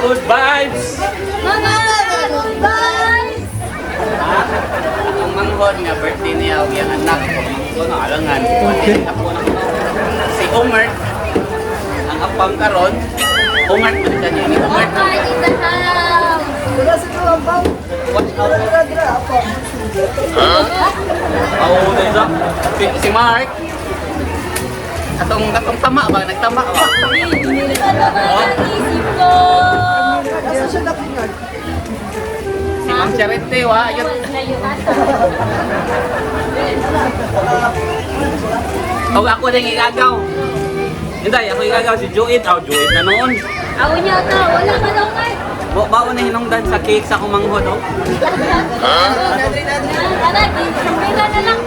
Good vibes! Mga good vibes! Ang manghod nga birthday niya o yung anak ko na alangan. Si Omar, ang apam karon, Omar ko na niya ni Omar. Omar in the house! Wala sa trabaho. Watch out. Dra-dra ako. Oh, diba? Si Mark. Katong tama ba? Nagtama ba? Ito naman ang isip ko! Asa siya napinag? Si Ma'am Charity, wa? Ayun. O ako na yung igagaw. Hindi, ako igagaw si Joid. Joid na noon. Ako niya to, wala ka daw kay. Baon na hinungdan sa cake sa kumanghod, oh. Tara, sampira na lang.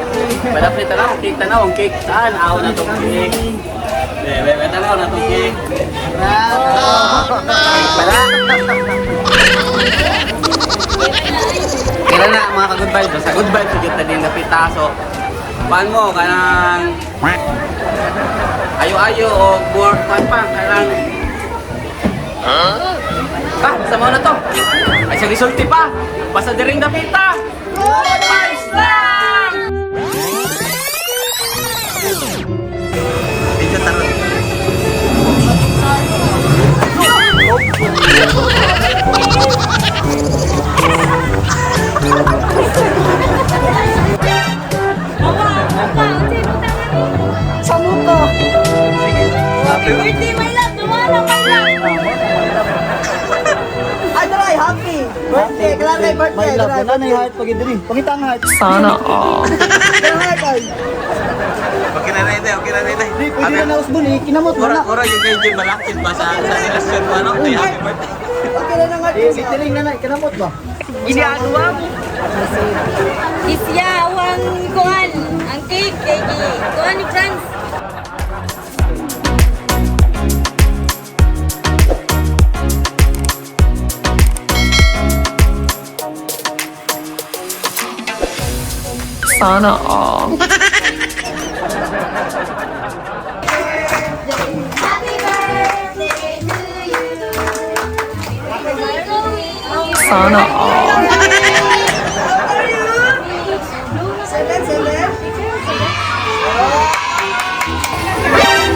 Malapit na lang, cake tanaw. Ang cake saan? Aw na itong cake. Bebe, tanaw na itong cake. Cake pala. Kailan na mga ka-good vibes? Sa good vibes, sigit na din na pitaso. Paan mo, kanang ayo-ayo o board pa, kanang sama na to. Ay, sa resulti pa. Basta diring dapita. Good vibes lang! Video tarot. Saan mo to? Happy birthday, my love! Dumala, my love! Ay, dry, happy. Birthday, kailan na yung birthday? May love na na yung heart pag diri. Pakita ang heart. Sana all. Kailan na kayo? Okay na rin, okay na rin. Di, pwede na na usbon eh. Kinamot mo na. Ora yung kay Jim malakit ba sa relasyon mo, ano? Ay, happy birthday. Okay na nga. Litering na na. Kinamot ba? Ginagawa mo. Isyawang kuhan, ang cake, kay kuhan ni Franz. Sana all. Happy birthday to you! Sana all. Seven.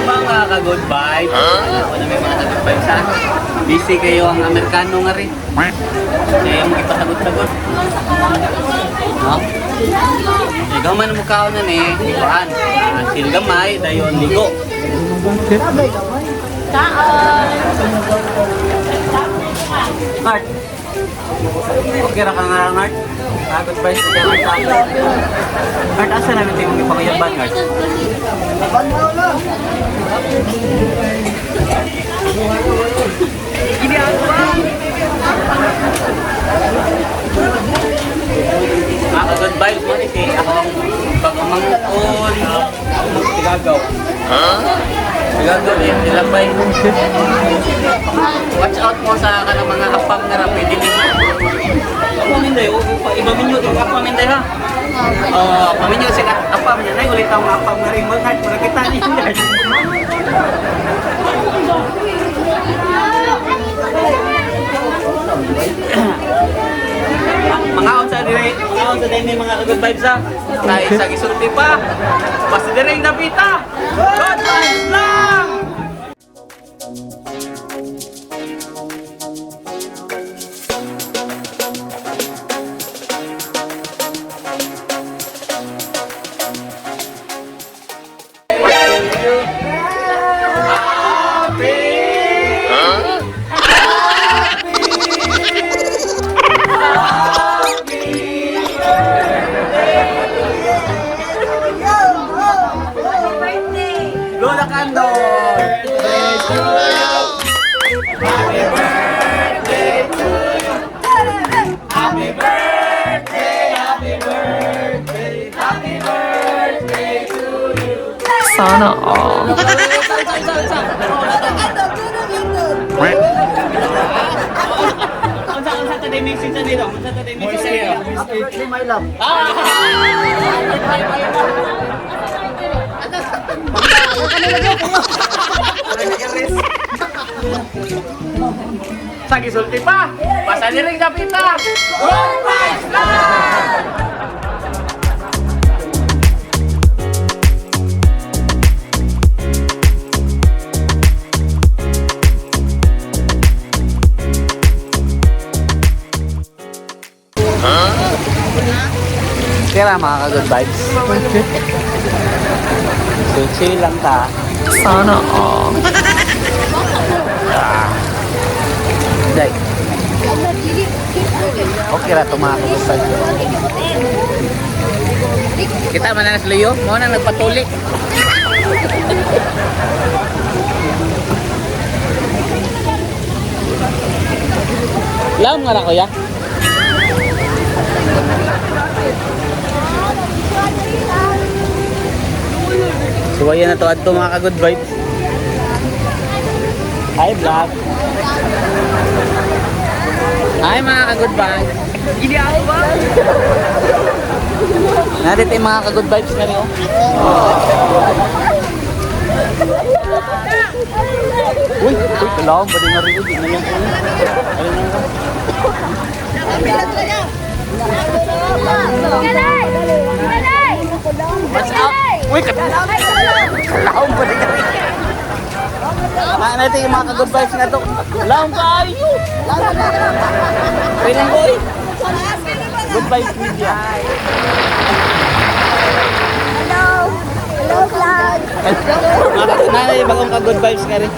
Mga ka-good vibes. Ako na may mga ka-good vibes, ha? Busy kayo ang Amerikano nga rin. Kaya yung ipatagot-tagot. No? Ikaw man ang mukha ko na ni Liguan. Silgamay, dayon ligo. Mart. Okay ra ka nga, Mart? Good vibes ka nga. Mart, asa namin tingong ipangyaban, Mart? Good vibes mo ni ako ang pag-umangkol, tigagaw. Tigagaw eh, nilabay. Watch out mo sa kanang mga apam na rapid din. Paminday, ibaminyo yung apaminday ha. Paminyo sila apam niya na ulit ang apam na rin mo kahit para kita niya. Mga onsa din may mga good vibes ha. Kahit sa gisulti pa. Basta din napita. Good vibes lang! Lola Cando! Sana all. Unsa today message sa dito? Unsa today message? Happy birthday, my love. Sagi sulti pa. Pasa niring dapita. Kaya mga ka-good vibes. So, chill lang ta. Sana all. Day. Okay ra to mga ka-good vibes. Kita man na sa luyo. Mo na nagpatulik. Laom nga na kuya. So ayan na to adto mga ka-good vibes. Hi vlog. Hi mga ka-good vibes. Hindi ako ba? Narito yung mga ka-good vibes na rin oh. Uy, kalawang ba din narinig? Hindi na yan po. What's up? Uy, kalawang ba din narinig? Natin yung mga ka-good vibes nga to. Kalawang ka ayo! Kailan ko eh? Good vibes media. Hello, vlog. Nanay, bagong ka-good vibes ka rin.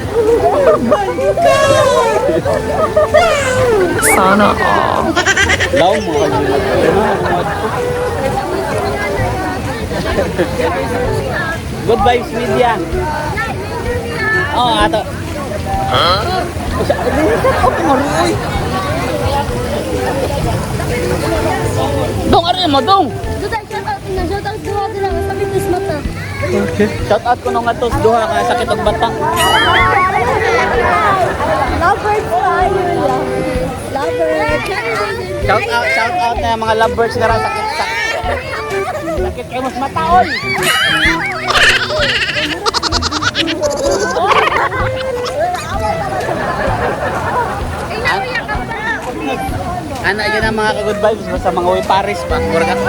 Sana all. Law mo ka din. Good vibes media. Oh, ato. Dong, ari mo, dong. Shout out duha sila sa fitness mata. Shout out ko nung atos duha ka sakit og batang. Lovebird tayo. Lovebird. Shout out na mga lovebirds nga ra sakit. Sakit kayo mas mataon. Ano yun ang mga ka-good vibes basta mga way Paris pa. Murag ako.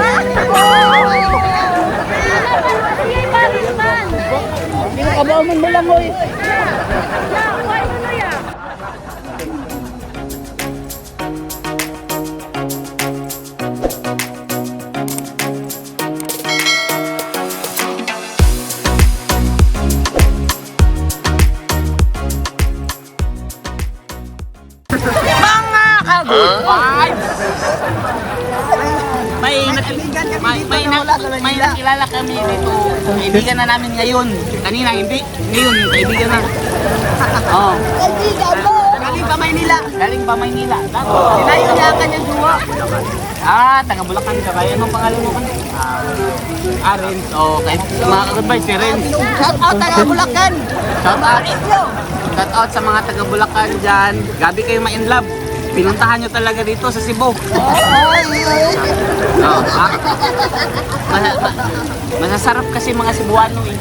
Hindi ko kabauman mo lang oy. Good vibes! May nakilala kami dito. Kaibigan na namin ngayon. Kanina hindi. Ngayon, kaibigan na. Oh. Galing pa Maynila. Galing pa Maynila. Sinayo niya ang kanyang jowa. Taga Bulacan ka ba? Anong pangalan mo kan? Renz. Oh, kahit mga ka-good vibes, si Renz. Shout out taga Bulacan. Shout out. Shout out sa mga taga Bulacan dyan. Gabi kayo ma-in love. Pinuntahan nyo talaga dito sa Cebu. Masasarap kasi mga Cebuano eh.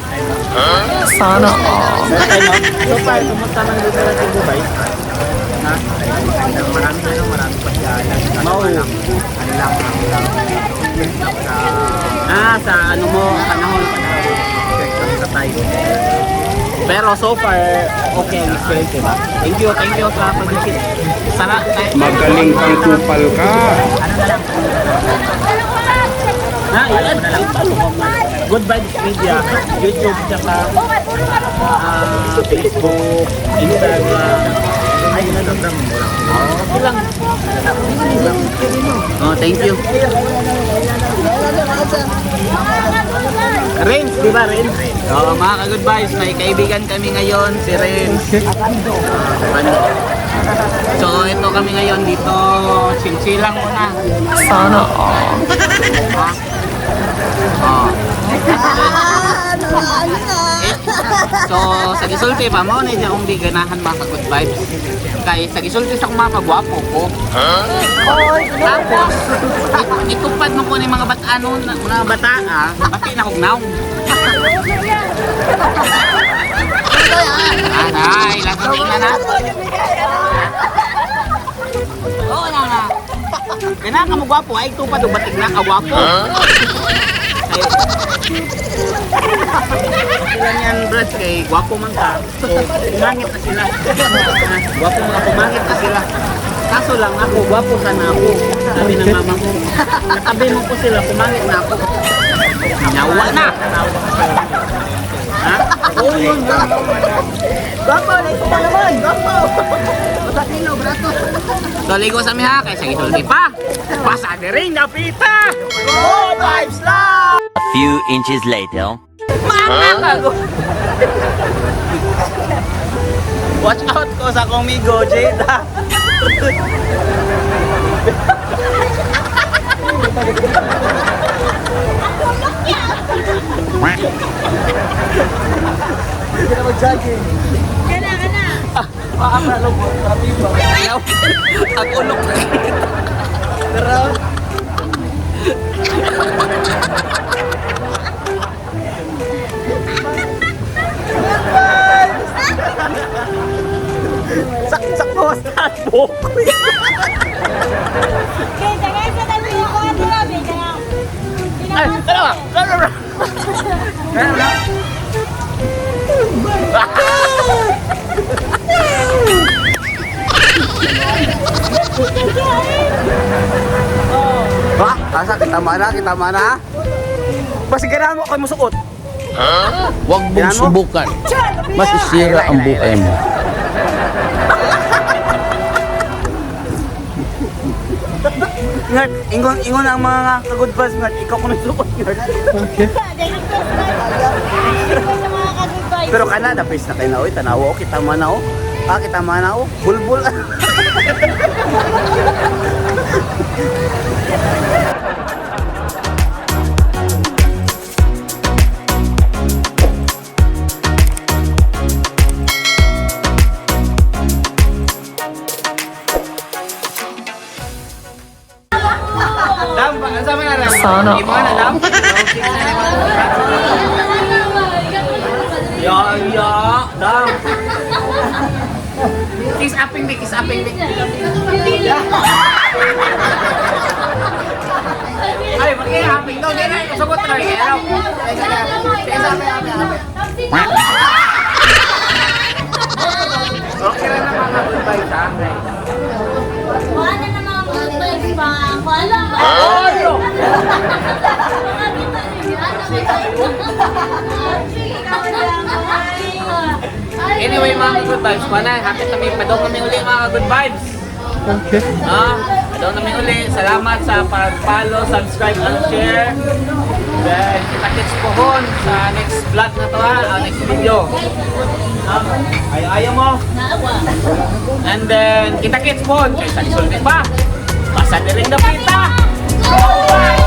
Sana all. So far, pumunta man dito sa Cebu ba? Marami pa siya. Sa ano mo, panahon sa tayo. Pero so far, okay ang experience, diba? Thank you sa pag-visit. Sana, Magaling kang kupal ka. yan na lang. Good Vibes Media, YouTube, tsaka Facebook, Instagram. Ay, nadamdam mo lang. Okay lang. Oh, thank you. Renz, di ba Renz? Oo, mga ka-good vibes, may kaibigan kami ngayon, si Renz. So, ito kami ngayon dito, chill lang muna. Sana all. Oh. So, sa gisulti pa mo, na akong di ganahan mga ka-good vibes. Kaya sa gisulti sa mga magwapo ko. Tapos, itupad mo ko ni mga batano, mga bata, pati na kong naong. Ay, lasing na na. Oo na nga. Kaya ka magwapo, ay tupad o batik na kagwapo. Sila niyan, Brad, kay gwapo man ka. So, pumangit na sila. Gwapo mga pumangit na sila. Kaso lang ako, gwapo sana ako. Sabi ng mama ko. Natabi mo ko sila, pumangit na ako. Nawa na! Ha? Oo yun, Gwapo, like pa naman. Gwapo. Matino, brato. So, ligo sa miha, kay sa gisulti pa. Basa na rin, napita! Oh, vibes lang! Few inches later. Watch out ko sa komigo, Jada. Hindi na mag-jogging. Kana, kana. Ayaw. Ang ulok na kita. Pero... Sakto sa bukoy. Kaya jangan sa tabi ako at grabe jangan. Ay, dalawa. Dalawa. Dalawa. Ba? Asa kita mana? Basta ganahan mo kayo musuot. Huwag mong subukan. Masisira ang buhay mo. Ngat, ingon ang mga ka-good vibes ngat, ikaw ko nagsuot ngat. Pero kana, the face na kayo na, oy, tanawa o, kita mana o. Kita mana o, bulbul. Dam, ano sabi na Dam? Sana Imo na Dam? Ya, Dam. Kiss upping di. Ay, mag-i-upping daw. Di na, sagot na rin. Ano? Okay lang naman mga good vibes, ha? Wala na mga good vibes pa. Wala ba? Oyo! Anyway, mga good vibes, happy kami, padong kami uli mga good vibes. Okay. Padong kami uli. Salamat sa pag-follow, subscribe, and share. Then, kita-kits po hon sa next vlog na to ha, next video. Ayaw mo. And then, kita-kits po hon. Kaya sa isulti pa. Basa na rin na pita. Bye!